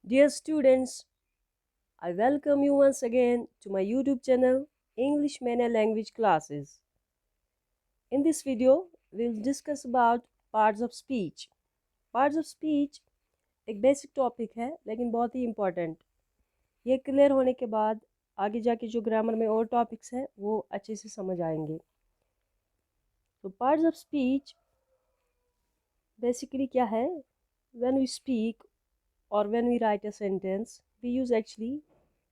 Dear students, I welcome you once again to my YouTube channel English Mania Language Classes. In this video, we'll discuss about parts of speech. Parts of speech एक basic topic है लेकिन बहुत ही important. ये clear होने के बाद आगे जाके जो ग्रामर में और टॉपिक्स हैं वो अच्छे से समझ आएंगे। तो पार्ट्स ऑफ स्पीच बेसिकली क्या है? When we speak or when we write a sentence, we use actually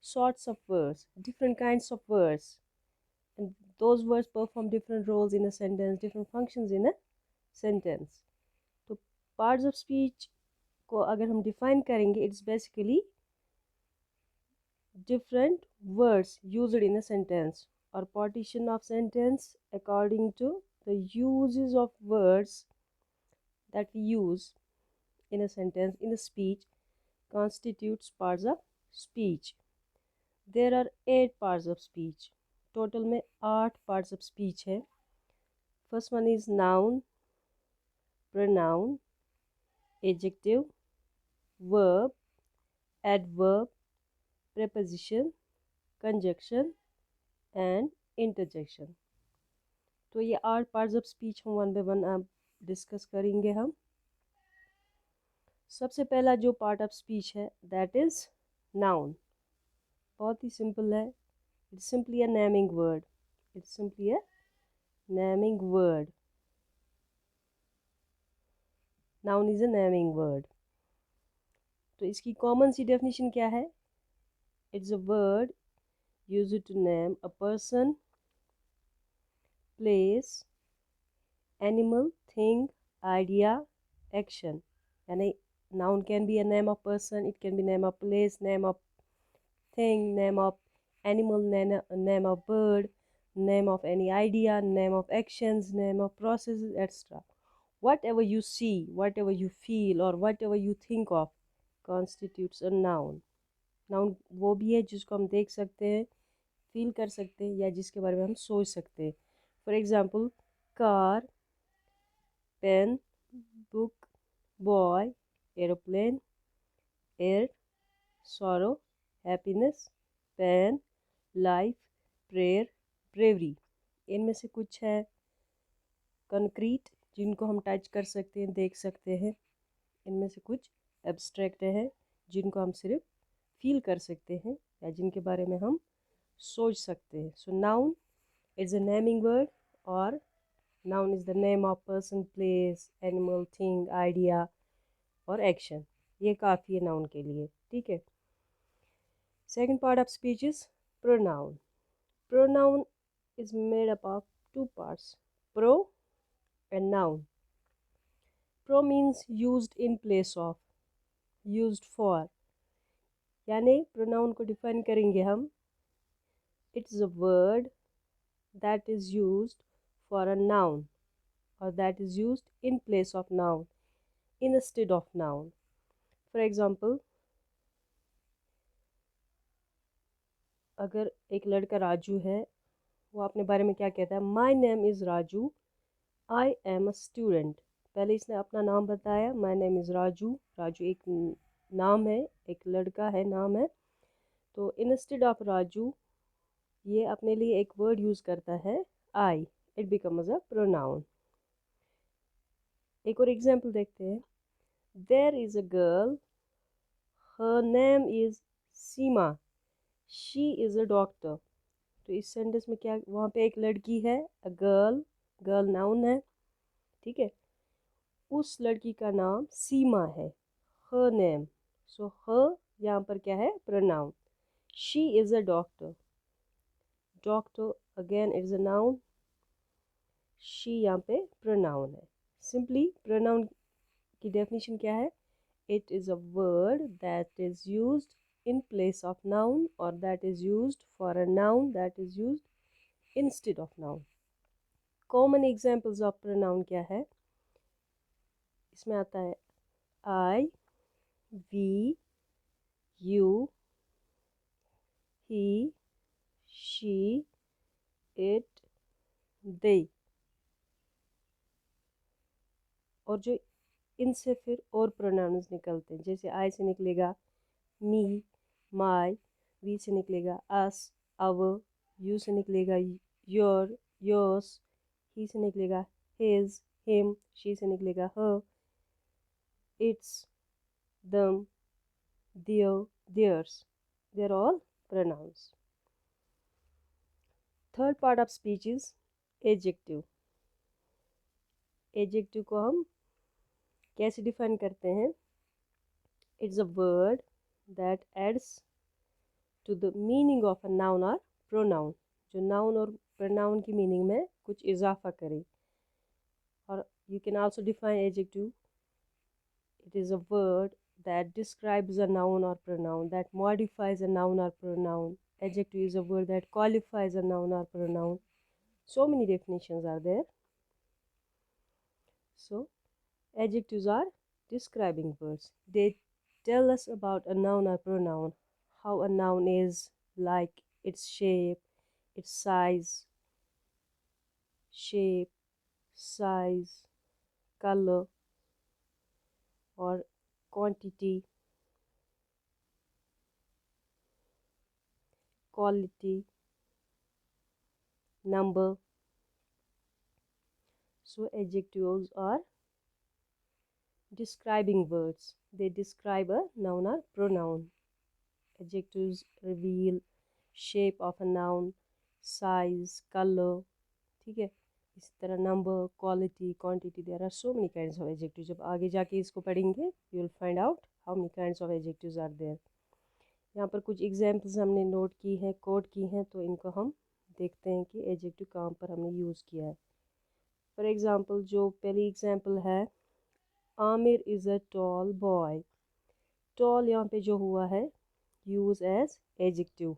sorts of words, different kinds of words, and those words perform different roles in a sentence, different functions in a sentence. तो parts of speech को अगर हम define करेंगे, it's basically different words used in a sentence or partition of sentence according to the uses of words that we use in a sentence, in a speech, constitutes parts of speech. There are 8 parts of speech. Total में 8 parts of speech है. First one is noun, pronoun, adjective, verb, adverb, preposition, conjunction and interjection. तो ये 8 parts of speech हम one by one आप discuss करेंगे हम. सबसे पहला जो पार्ट ऑफ स्पीच है दैट इज़ नाउन. बहुत ही सिंपल है. It's simply a naming word. It's simply a naming word. Noun is a naming word. तो इसकी कॉमन सी डेफिनेशन क्या है? It's a word used to name a person, place, animal, thing, idea, action. यानी noun can be a name of person, it can be name of place, name of thing, name of animal, name of bird, name of any idea, name of actions, name of processes, etc. Whatever you see, whatever you feel, or whatever you think of constitutes a noun. Noun वो भी है जिसको हम देख सकते हैं, feel कर सकते हैं या जिसके बारे में हम सोच सकते हैं. For example car, pen, book, boy, aeroplane, air, sorrow, happiness, pain, life, prayer, bravery. इनमें से कुछ है कंक्रीट जिनको हम टच कर सकते हैं, देख सकते हैं. इनमें से कुछ एब्स्ट्रैक्ट है जिनको हम सिर्फ फील कर सकते हैं या जिनके बारे में हम सोच सकते हैं. So noun is a naming word और noun is the name of person, place, animal, thing, idea और एक्शन. ये काफ़ी है नाउन के लिए. ठीक है. Second part of speech is pronoun. Pronoun is made up of 2 parts, pro and noun. Pro means used in place of, used for. यानी pronoun को डिफाइन करेंगे हम. It is a word that is used for a noun or that is used in place of noun, instead of noun. For example, अगर एक लड़का राजू है, वो अपने बारे में क्या कहता है? My name is Raju, I am a student. पहले इसने अपना नाम बताया, my name is Raju. Raju एक नाम है, एक लड़का है, नाम है. तो इंस्टेड ऑफ राजू ये अपने लिए एक वर्ड यूज़ करता है I. It becomes a pronoun. एक और एग्जाम्पल देखते हैं. There is a girl, her name is Seema, she is a doctor. तो इस सेंटेंस में क्या, वहाँ पे एक लड़की है, अ गर्ल, गर्ल नाउन है. ठीक है. उस लड़की का नाम सीमा है, हर नेम. सो हर यहाँ पर क्या है? Pronoun. She is a doctor, doctor again is a noun. She यहाँ पे प्रोनाउन है. सिंपली प्रोनाउन की डेफिनेशन क्या है? It is a word that is used in place of noun or that is used for a noun that is used instead of noun. Common examples of pronoun क्या है? इसमें आता है I, we, you, he, she, it, they. और जो इनसे फिर और प्रोनाउंस निकलते हैं, जैसे आई से निकलेगा मी, माई, वी से निकलेगा अस, अवर, यू से निकलेगा योर, योर्स, ही से निकलेगा हिज, हिम, शी से निकलेगा हर, it's, them, their, theirs. They're all pronouns. Third part of speech is adjective. Adjective को हम कैसे डिफाइन करते हैं? It's a word that adds to the meaning of a noun or pronoun. जो noun और pronoun की meaning में कुछ इजाफा करे. और you can also define adjective. It is a word that describes a noun or pronoun, that modifies a noun or pronoun. Adjective is a word that qualifies a noun or pronoun. So many definitions are there. So adjectives are describing words. They tell us about a noun or pronoun, how a noun is, like its shape, its size, color, or quantity, quality, number. So adjectives are describing words. They describe a noun or pronoun. Adjectives reveal shape of a noun, size, color. ठीक है, इसी तरह number, quality, quantity. There are so many kinds of adjective. जब आगे जाके इसको पढ़ेंगे you will find out how many kinds of adjectives are there. यहाँ पर कुछ एग्जांपल्स हमने नोट की हैं, कोड की हैं, तो इनको हम देखते हैं कि एडजेक्टिव कहाँ पर हमने यूज़ किया है. फॉर एग्जांपल जो पहली एग्जांपल है, Aamir is a tall boy. Tall यहाँ पे जो हुआ है यूज एज एडजेक्टिव,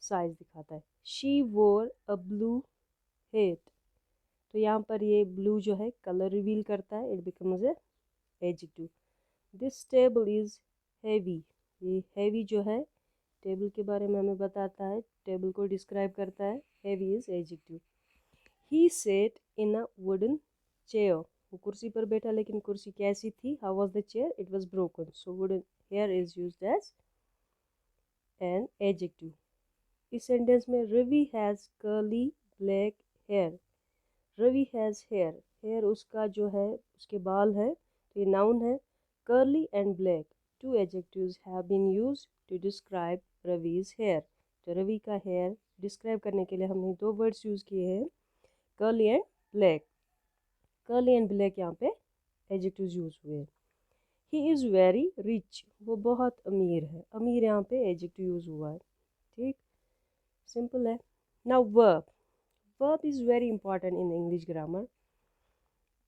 साइज दिखाता है. शी वोर अ ब्लू हेट. तो यहाँ पर ये ब्लू जो है कलर रिवील करता है, it becomes a adjective. This table is heavy. ये हैवी जो है टेबल के बारे में हमें बताता है, टेबल को डिस्क्राइब करता है. Heavy is adjective. He sat in a wooden chair. वो कुर्सी पर बैठा, लेकिन कुर्सी कैसी थी? How was the chair? It was broken. So wooden here is used as an adjective. इस सेंटेंस में Ravi has curly black hair. Ravi has hair. Hair उसका जो है उसके बाल है, तो ये नाउन है. Curly and black, two adjectives have been used to describe Ravi's hair. तो रवि का हेयर डिस्क्राइब करने के लिए हमने दो वर्ड्स यूज़ किए हैं, curly and black. Curly and black यहाँ पे एडजेक्टिव्स यूज हुए. He is very rich. वो बहुत अमीर है. अमीर यहाँ पे एडजेक्टिव यूज हुआ है. ठीक, सिंपल है. Now verb. Verb is very important in English grammar,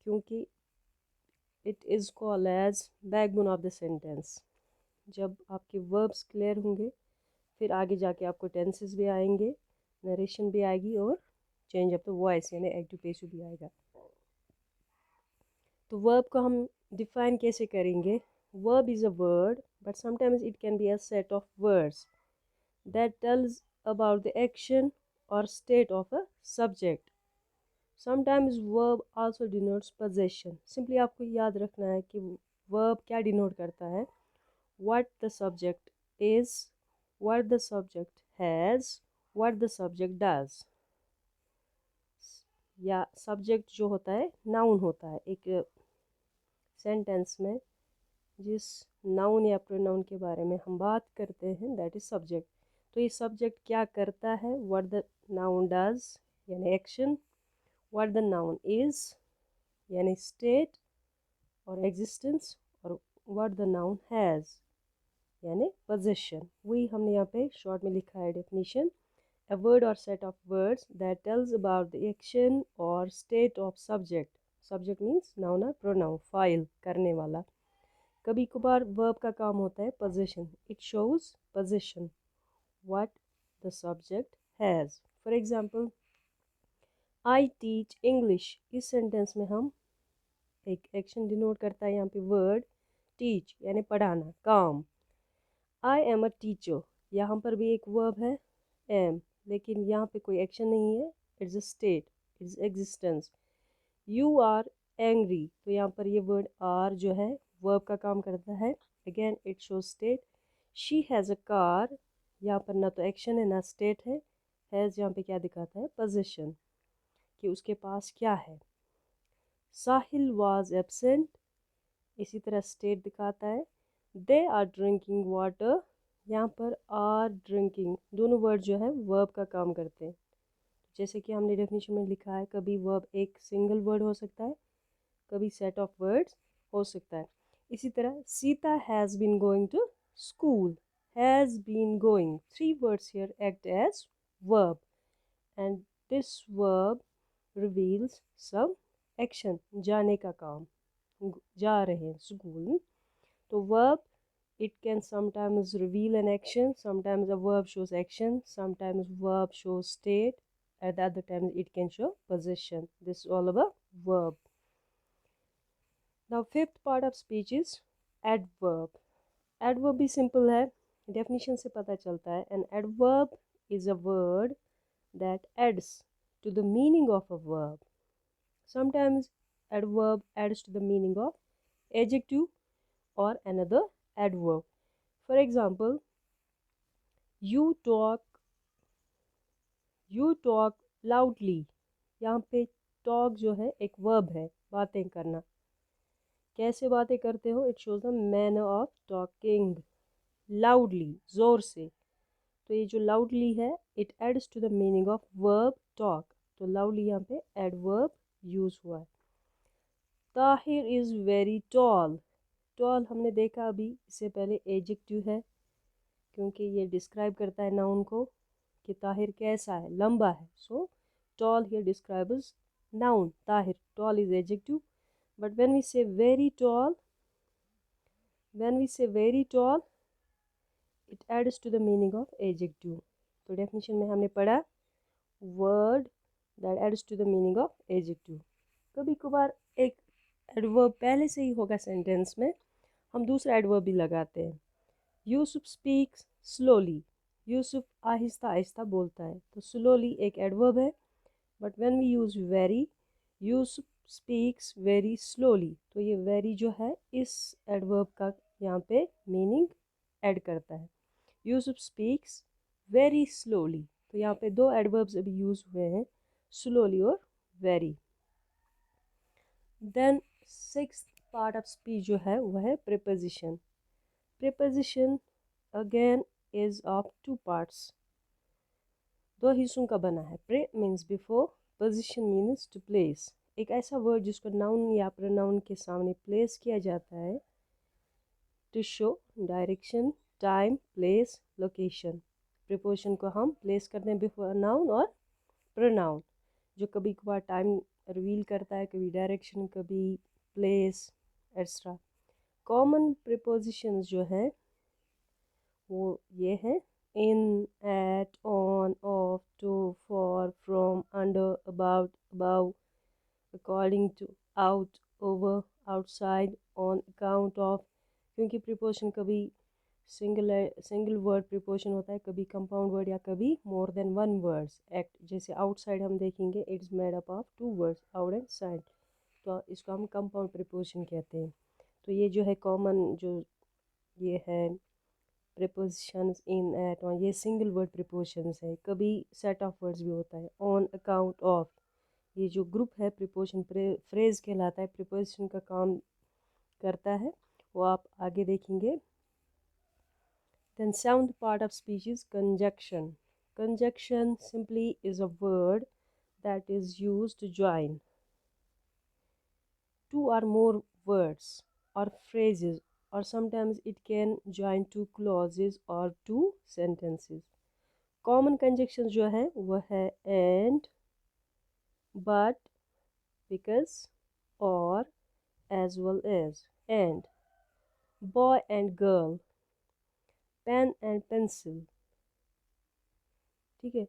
क्योंकि it is called as backbone of the sentence. जब आपके वर्ब्स क्लियर होंगे फिर आगे जाके आपको टेंसेस भी आएंगे, नरेशन भी आएगी, और चेंज ऑफ द वॉइस यानी एक्टिव पैसिव भी आएगा. तो वर्ब को हम डिफाइन कैसे करेंगे? Verb is a word, but sometimes it can be a set of words that tales about the action or state of a subject. Sometimes verb also denotes possession. Simply आपको याद रखना है कि verb क्या denote करता है. What the subject is, what the subject has, what the subject does. या subject जो होता है noun होता है. एक सेंटेंस में जिस नाउन या प्रोनाउन के बारे में हम बात करते हैं दैट इज सब्जेक्ट. तो ये सब्जेक्ट क्या करता है? व्हाट द नाउन डज यानी action, what the noun is यानी स्टेट और एग्जिस्टेंस, और व्हाट द नाउन हैज़ यानी पोजीशन. वही हमने यहाँ पे शॉर्ट में लिखा है डेफिनेशन. अ वर्ड और set of words that tells about the action और state of subject. Subject means noun और प्रोनाउन, फाइल करने वाला. कभी कभार वर्ब का काम होता है position. It shows position what the subject has. For example, I teach English. इस सेंटेंस में हम एक एक्शन डिनोट करता है यहाँ पे वर्ड टीच यानी पढ़ाना, काम. I am a teacher. यहाँ पर भी एक वर्ब है एम, लेकिन यहाँ पे कोई एक्शन नहीं है. It's a state, it's existence. You are angry. तो यहाँ पर ये वर्ड आर जो है वर्ब का काम करता है. Again it shows state. She has a car, यहाँ पर ना तो एक्शन है ना स्टेट है। हैज़ यहाँ पे क्या दिखाता है, पोजीशन, कि उसके पास क्या है। साहिल वाज एब्सेंट, इसी तरह स्टेट दिखाता है। दे आर ड्रिंकिंग वाटर, यहाँ पर आर ड्रिंकिंग दोनों वर्ड जो है वर्ब का काम करते हैं। जैसे कि हमने डेफिनेशन में लिखा है, कभी वर्ब एक सिंगल वर्ड हो सकता है, कभी सेट ऑफ वर्ड्स हो सकता है। इसी तरह Sita has been going to school, has been going, three words here act as verb and this verb reveals some action, जाने का काम, जा रहे हैं स्कूल। तो verb, it can sometimes reveal an action, sometimes a verb shows action, sometimes verb shows state, at the other times it can show possession. This is all about verb. Now fifth part of speech is adverb. Adverb भी simple है, definition से पता चलता है. An adverb is a word that adds to the meaning of a verb. Sometimes adverb adds to the meaning of adjective or another adverb. For example, you talk loudly, यहाँ पे talk जो है एक verb है, बातें करना। कैसे बातें करते हो, it shows the manner of talking loudly, जोर से। तो ये जो loudly है, it adds to the meaning of verb talk. तो loudly यहाँ पे adverb यूज हुआ है। Tahir is very tall, tall हमने देखा अभी, इससे पहले adjective है, क्योंकि ये डिस्क्राइब करता है नाउन को कि ताहिर कैसा है, लंबा है। So tall here describes noun Tahir, tall is adjective. But when we say very tall, it adds to the meaning of adjective. तो डेफिनेशन में हमने पढ़ा word that adds to the meaning of adjective. कभी कभार एक एडवर्ब पहले से ही होगा सेंटेंस में, हम दूसरा एडवर्ब भी लगाते हैं। यूसुफ स्पीक्स स्लोली, यूसुफ आहिस्ता आहिस्ता बोलता है। तो स्लोली एक एडवर्ब है, but when we use very, Yusuf speaks very slowly, तो ये वेरी जो है इस एडवर्ब का यहाँ पे मीनिंग ऐड करता है। यूसुफ स्पीक्स वेरी स्लोली, तो यहाँ पे दो एडवर्ब्स अभी यूज़ हुए हैं, स्लोली और very. Then sixth part of speech जो है वह है preposition. Preposition again is of two parts, दो हिस्सों का बना है। Pre means before, position means to place. एक ऐसा वर्ड जिसको नाउन या प्रोनाउन के सामने प्लेस किया जाता है to show direction, time, place, location. Preposition को हम प्लेस करते हैं बिफोर नाउन और प्रोनाउन, जो कभी कभार टाइम रिवील करता है, कभी डायरेक्शन, कभी प्लेस एक्स्ट्रा। कॉमन प्रीपोजिशंस जो है वो ये है in, at, on, off, to, for, from, under, about, above, according to, out, over, outside, on account of। क्योंकि प्रीपोजिशन कभी सिंगल वर्ड प्रीपोजिशन होता है, कभी कंपाउंड वर्ड या कभी more than one words. Act जैसे आउटसाइड हम देखेंगे, it's made up of two words, out and side, तो इसको हम कंपाउंड प्रीपोजिशन कहते हैं। तो ये जो है कॉमन जो ये है प्रीपोजिशंस इन, एट, ऑन, ये सिंगल वर्ड प्रीपोजिशंस है। कभी सेट ऑफ वर्ड्स भी होता है, ऑन अकाउंट ऑफ, ये जो ग्रुप है प्रीपोजिशन फ्रेज कहलाता है, प्रीपोजिशन का काम करता है, वो आप आगे देखेंगे। Then seventh part of speech is conjunction. Conjunction simply is a word that is used to join two or more words or phrases, or sometimes it can join two clauses or two sentences. Common conjunction जो है वह है and, but, because, और, as well as. And, boy and girl, pen and pencil, ठीक है।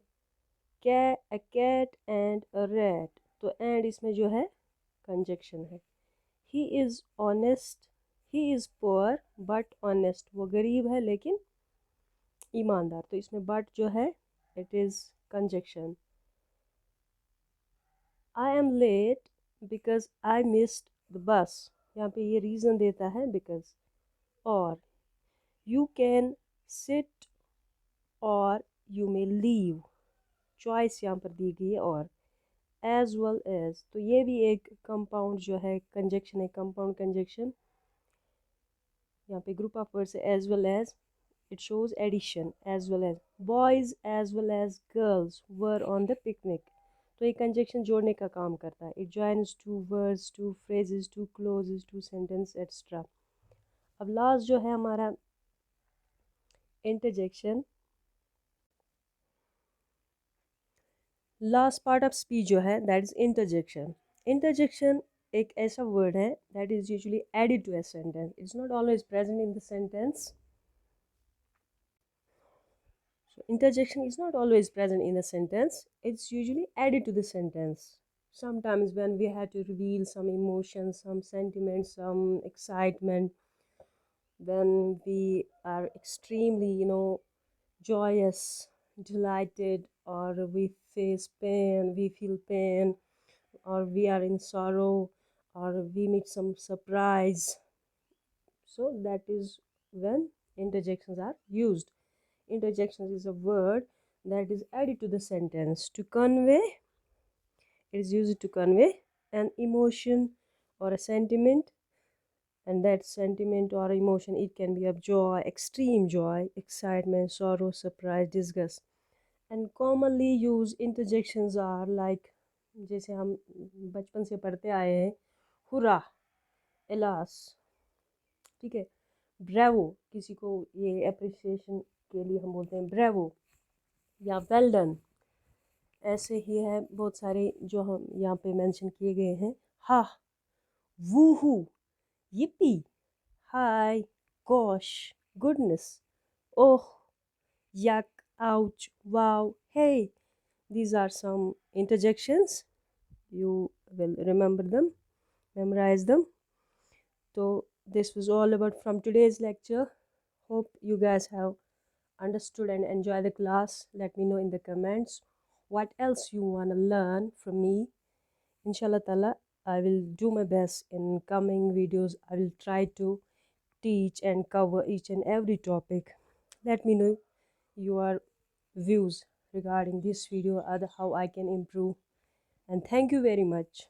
A cat and a rat, तो and इसमें जो है कंजक्शन है। He is honest, he is poor but honest, वो गरीब है लेकिन ईमानदार, तो इसमें बट जो है it is conjunction. I am late because I missed the bus, यहाँ पे ये रीज़न देता है बिकॉज। और you can sit or you may leave, choice यहाँ पर दी गई है और एज वेल एज, तो ये भी एक कंपाउंड जो है कंजक्शन है, कंपाउंड कंजक्शन। यहाँ पे ग्रुप ऑफ वर्ड्स है as well as, it shows addition. As well as boys as well as girls were on the picnic, तो ये कंजक्शन जोड़ने का काम करता है। It joins two words, two phrases, two clauses, two sentence extra. अब last जो है हमारा interjection, last part of speech जो है दैट इज इंटरजेक्शन। इंटरजेक्शन एक ऐसा वर्ड है that is usually added to a sentence, it's not always present in the sentence. So interjection is not always present in a sentence, it's usually added to the sentence. Sometimes when we have to reveal some emotions, some sentiments, some excitement, when we are extremely, joyous, delighted, or we face pain, we feel pain, or we are in sorrow, or we meet some surprise. So that is when interjections are used. Interjections is a word that is added to the sentence to convey, it is used to convey an emotion or a sentiment, and that sentiment or emotion, it can be of joy, extreme joy, excitement, sorrow, surprise, disgust. And commonly used interjections are like, जैसे हम बचपन से पढ़ते आए हैं, हुरा, alas, ठीक है, ब्रेवो, किसी को ये अप्रिसिएशन के लिए हम बोलते हैं ब्रेवो, या वेल डन। ऐसे ही है बहुत सारे जो हम यहाँ पे मेंशन किए गए हैं। हा, वूहू, yippee, hi, gosh, goodness, oh, yuck, ouch, wow, hey. These are some interjections. You will remember them, memorize them. So this was all about from today's lecture. Hope you guys have understood and enjoy the class. Let me know in the comments what else you want to learn from me. Inshallah ta'ala, I will do my best in coming videos. I will try to teach and cover each and every topic. Let me know your views regarding this video, other how I can improve. And thank you very much.